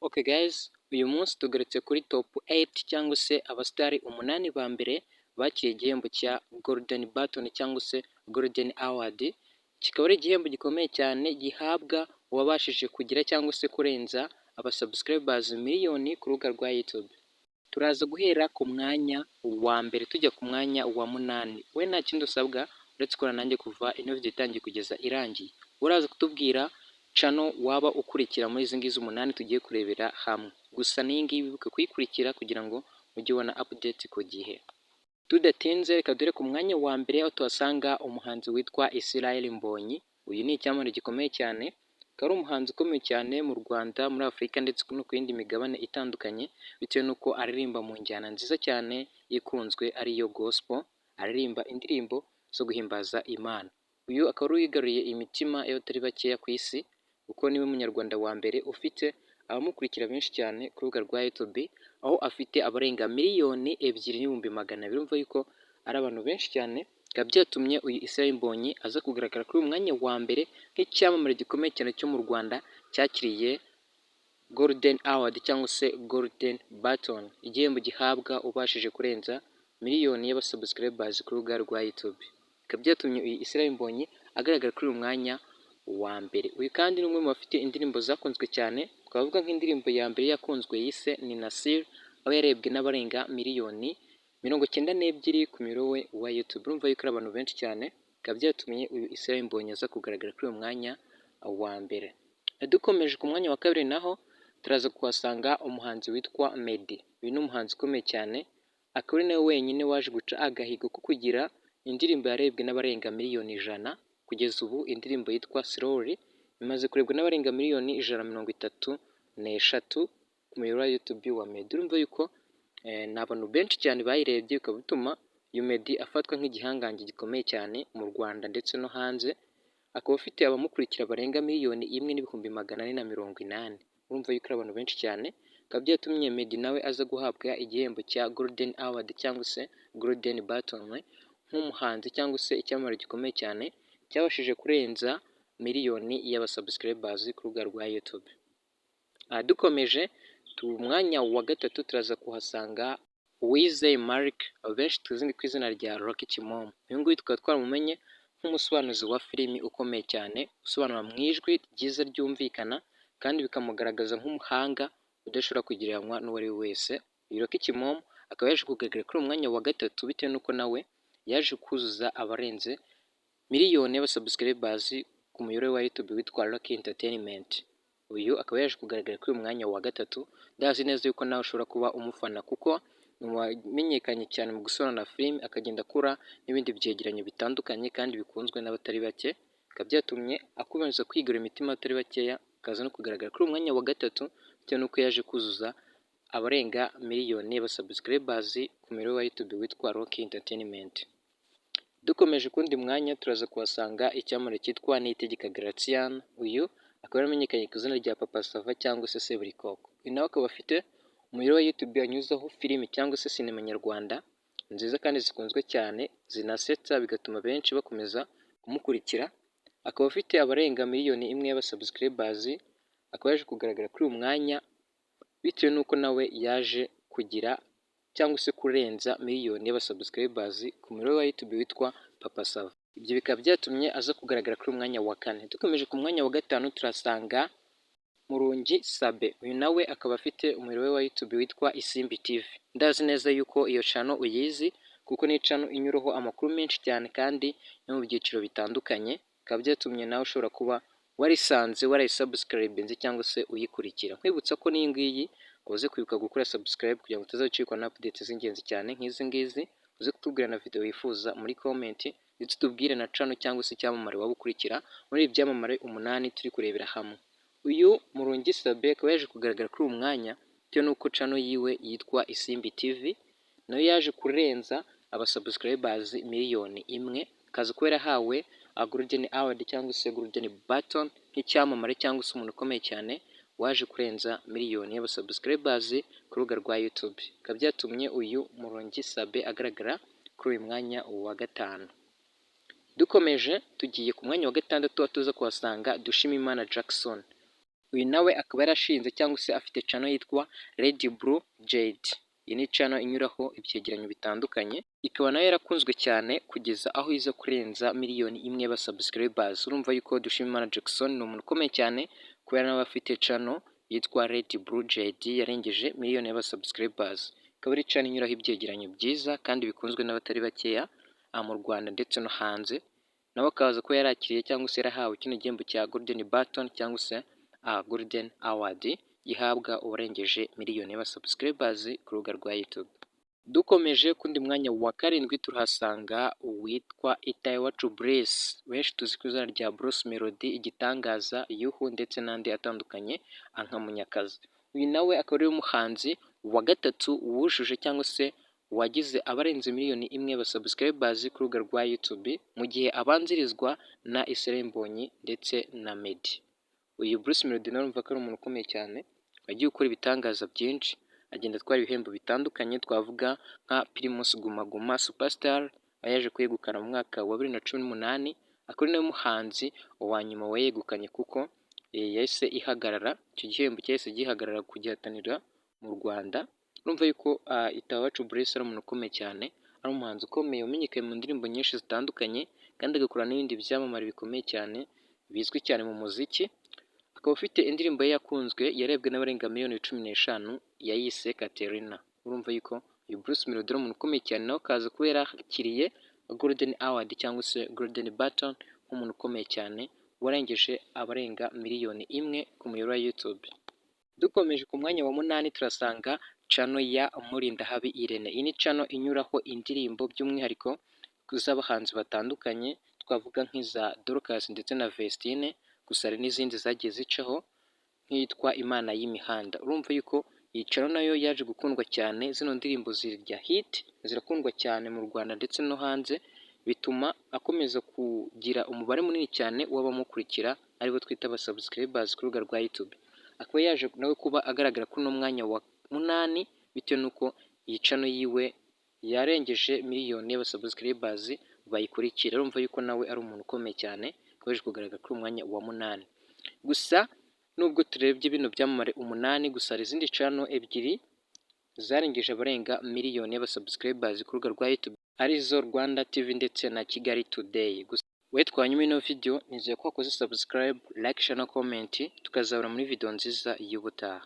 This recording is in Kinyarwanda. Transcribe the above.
Okay guys, uyu munsi tugarutse kuri top 8 cyangwa se abasitari umunani ba mbere bakiriye igihembo cya Golden Button cyangwa se Golden Award, kikaba ari igihembo gikomeye cyane gihabwa uwabashije kugira cyangwa se kurenza abasubscribers miliyoni ku rubuga rwa YouTube. Turaza guhera ku mwanya wa mbere tujya ku mwanya wa munani. We nta kindi usabwa uretse gukora nanjye kuva ino video itangiye kugeza irangiye. Uraza kutubwira channel waba ukurikira muri izi ngizi umunani tugiye kurebera hamwe. Gusa n'iyi ngiyi wibuke kuyikurikira kugira ngo ujye ubona update ku gihe. Tudatinze reka dore ku mwanya wa mbere aho tuhasanga umuhanzi witwa Israel Mbonyi. Uyu ni icyamamare gikomeye cyane, akaba ari umuhanzi ukomeye cyane mu Rwanda, muri Afurika ndetse no ku yindi migabane itandukanye, bitewe n'uko aririmba mu njyana nziza cyane ikunzwe ariyo gospel, aririmba indirimbo zo guhimbaza Imana. Uyu akaba ari uwigaruriye imitima y'abatari bakeya ku isi, kuko niwe munyarwanda wa mbere ufite abamukurikira benshi cyane ku rubuga rwa YouTube, aho afite abarenga miliyoni 2,200,000. Urumva yuko ari abantu benshi cyane, bikaba byatumye uyu Israel Mbonyi aza kugaragara kuri uyu mwanya wa mbere nk'icyamamare gikomeye cyane cyo mu Rwanda cyakiriye Golden Award cyangwa se Golden Button, igihembo gihabwa ubashije kurenza miliyoni y'abasubscribers ku rubuga rwa YouTube. Bikaba byatumye uyu Israel Mbonyi agaragara kuri uyu mwanya wa mbere. Uyu kandi ni umwe mu bafite indirimbo zakunzwe cyane, twavuga nk'indirimbo ya mbere yakunzwe yise ni Nasir, aho yarebwe n'abarenga miliyoni 92 ku muyoboro we wa YouTube. Urumva yuko ari abantu benshi cyane, bikaba byatumye uyu Israel Mbonyi aza kugaragara kuri uyu mwanya wa mbere. Dukomeje ku mwanya wa kabiri naho turaza kuhasanga umuhanzi witwa Meddy. Uyu ni umuhanzi ukomeye cyane, akaba ari nawe wenyine waje guca agahigo ko kugira indirimbo yarebwe n'abarenga miliyoni 100. Kugeza ubu indirimbo yitwa Slowly imaze kurebwa n'abarenga miliyoni 133 ku muyoboro wa YouTube wa Meddy. Urumva yuko ni abantu benshi cyane bayirebye, bikaba bituma uyu Meddy afatwa nk'igihangange gikomeye cyane mu Rwanda ndetse no hanze. Akaba afite abamukurikira barenga miliyoni 1,480,000. Urumva yuko ari abantu benshi cyane, bikaba byatumye Meddy nawe aza guhabwa igihembo cya Golden Award cyangwa se Golden Button nk'umuhanzi cyangwa se icyamamare gikomeye cyane cyabashije kurenza miliyoni y'abasubscribers ku rubuga rwa YouTube. Dukomeje mwanya wa gatatu turaza kuhasanga Uwizeye Mark, abenshi tuzi ku izina rya Rocky Kimomo. Uyu nguyu tukaba twaramumenye nk'umusobanuzi wa filimi ukomeye cyane, usobanura mu ijwi ryiza ryumvikana kandi bikamugaragaza nk'umuhanga udashobora kugereranywa n'uwo ari we wese. Uyu Rocky Kimomo akaba yaje kugaragara kuri uyu mwanya wa gatatu bitewe n'uko nawe yaje kuzuza abarenze miliyoni y'abasubscribers ku muyoboro wa YouTube witwa Rocky Entertainment. Uyu akaba yaje kugaragara kuri uyu mwanya wa gatatu. Ndazi neza yuko nawe ushobora kuba umufana, kuko wamenyekanye cyane mu gusobanura filime, akagenda akora n'ibindi byegeranyo bitandukanye kandi bikunzwe n'abatari bake, bikaba byatumye akomeza kwigarura imitima y'abatari bakeya, akaza no kugaragara kuri uyu mwanya wa gatatu bitewe n'uko yaje kuzuza abarenga miliyoni y'abasubscribers ku muyoboro wa YouTube witwa Rocky Entertainment. Dukomeje kundi mwanya turaza kuhasanga icyamamare cyitwa Niyitegeka Gratien. Uyu akaba yaramenyekanye ku izina rya Papa Sava cyangwa se Seburikoko. Uyu nawe akaba afite umuyoboro wa YouTube yanyuzaho filimi cyangwa se sinema nyarwanda nziza kandi zikunzwe cyane, zinasetsa bigatuma benshi bakomeza kumukurikira. Akaba afite abarenga miliyoni 1 y'abasubscribers, akaba yaje kugaragara kuri uyu mwanya bitewe n'uko nawe yaje kugira cyangwa se kurenza miliyoni y'abasubscribers ku muyoboro wa YouTube witwa Papa Sava. Ibyo bikaba byatumye aza kugaragara kuri umwanya wa kane. Dukomeje ku mwanya wa gatanu turasanga Murungi Sabe. Uyu nawe akaba afite umuyoboro wa YouTube witwa Isimbi TV. Ndazi neza yuko iyo channel uyizi, kuko ni channel inyuraho amakuru menshi cyane kandi no mu byiciro bitandukanye. Bikaba byatumye nawe ushobora kuba warisanze warayisubscribinze cyangwa se uyikurikira. Nkwibutsa ko n'iyi ngiyi uze kwibuka gukora subscribe kugira ngo utazacikwa na updates z'ingenzi cyane nk'izi ngizi. Uze kutubwira na video wifuza muri comment, ndetse tubwire na channel cyangwa se icyamamare waba ukurikira muri ibi byamamare umunani turi kurebera hamwe. Uyu Murungi Sabe akaba yaje kugaragara kuri uyu mwanya bitewe n'uko channel yiwe yitwa Isimbi TV, nayo yaje kurenza abasubscribers miliyoni 1, akaza kuba yarahawe Golden Award cyangwa se Golden Button nk'icyamamare cyangwa se umuntu ukomeye cyane waje kurenza miliyoni y'abasubscribers ku rubuga rwa YouTube. Bikaba byatumye uyu Murungi Sabe agaragara kuri uyu mwanya wa gatanu. Dukomeje tugiye ku mwanya wa gatandatu tuza kuhasanga Dushimimana Jackson. Uyu nawe akaba yarashinze cyangwa se afite channel yitwa Red Blue Jade. Iyi ni channel inyuraho ibyegeranyo bitandukanye, ikaba nayo yarakunzwe cyane kugeza aho iza kurenza miliyoni imwe y'aba subscribers. Urumva yuko Dushimimana Jackson ni umuntu ukomeye cyane kubera nawe afite channel yitwa Red Blue Jade yarengeje miliyoni y'aba subscribers. Ikaba ari channel inyuraho ibyegeranyo byiza kandi bikunzwe n'abatari bakeya mu Rwanda ndetse no hanze. Nawe akaza kuba yarakiriye cyangwa se yarahawe kino gihembo cya Golden Button cyangwa se Golden Award gihabwa uwarengeje miliyoni y'aba subscribers ku rubuga rwa YouTube. Dukomeje kundi mwanya wa karindwi turahasanga uwitwa Itayiwacu Bruce, benshi tuzi ku izina rya Bruce Melody, igitangaza, Yuhu ndetse n'andi atandukanye nka Munyakazi. Uyu nawe akaba ari umuhanzi wa gatatu wujuje cyangwa se wagize abarenze miliyoni imwe y'aba subscribers ku rubuga rwa YouTube, mu gihe abanzirizwa na Israel Mbonyi ndetse na Meddy. Uyu Bruce Melody nawe urumva ko ari umuntu ukomeye cyane, wagiye ukora ibitangaza byinshi, agenda atwara ibihembo bitandukanye, twavuga nka Primus Guma Guma Superstar yaje kwegukana mu mwaka wa 2018, akaba ari nawe muhanzi wa nyuma wayegukanye kuko yahise ihagarara, icyo gihembo cyahise gihagarara kugihatanira mu Rwanda. Urumva yuko Itayiwacu Bruce ari umuntu ukomeye cyane, ari umuhanzi ukomeye wamenyekanye mu ndirimbo nyinshi zitandukanye kandi agakora n'ibindi byamamare bikomeye cyane bizwi cyane mu muziki. Akaba ufite indirimbo ye yakunzwe yarebwe n'abarenga miliyoni 15 yayise Katerina. Urumva yuko uyu Bruce Melody ari umuntu ukomeye cyane, nawe akaza kuba yarakiriye Golden Award cyangwa se Golden Button nk'umuntu ukomeye cyane warengeje abarenga miliyoni imwe ku muyoboro wa YouTube. Dukomeje ku mwanya wa 8 turasanga channel ya Murindahabi Irene. Iyi ni channel inyuraho indirimbo by'umwihariko z'abahanzi batandukanye, twavuga nk'iza Dorcas ndetse na Vestine, gusa hari n'izindi zagiye zicaho nk'iyitwa Imana y'imihanda. Urumva yuko iyi channel nayo yaje gukundwa cyane, zino ndirimbo zirya hit, zirakundwa cyane mu Rwanda ndetse no hanze, bituma akomeza kugira umubare munini cyane w'abamukurikira aribo twita aba subscribers ku rubuga rwa YouTube. Akaba yaje nawe kuba agaragara kuri uno mwanya wa 8 bitewe n'uko iyi channel yiwe yarengeje miliyoni y'aba subscribers bayikurikira. Urumva yuko nawe ari umuntu ukomeye cyane, kwaje kugaragara kuri umwanya wa 8. Gusa nubwo turebye bino byamamare 8, gusa hari izindi channel ebyiri zarengeje abarenga miliyoni y'aba subscribers ku rubuga rwa YouTube, arizo Rwanda TV ndetse na Kigali Today. Gusa we twanyuma ino video, nizeye ko wakoze subscribe, like, share na comment, tukazabura muri video nziza y'ubutaha.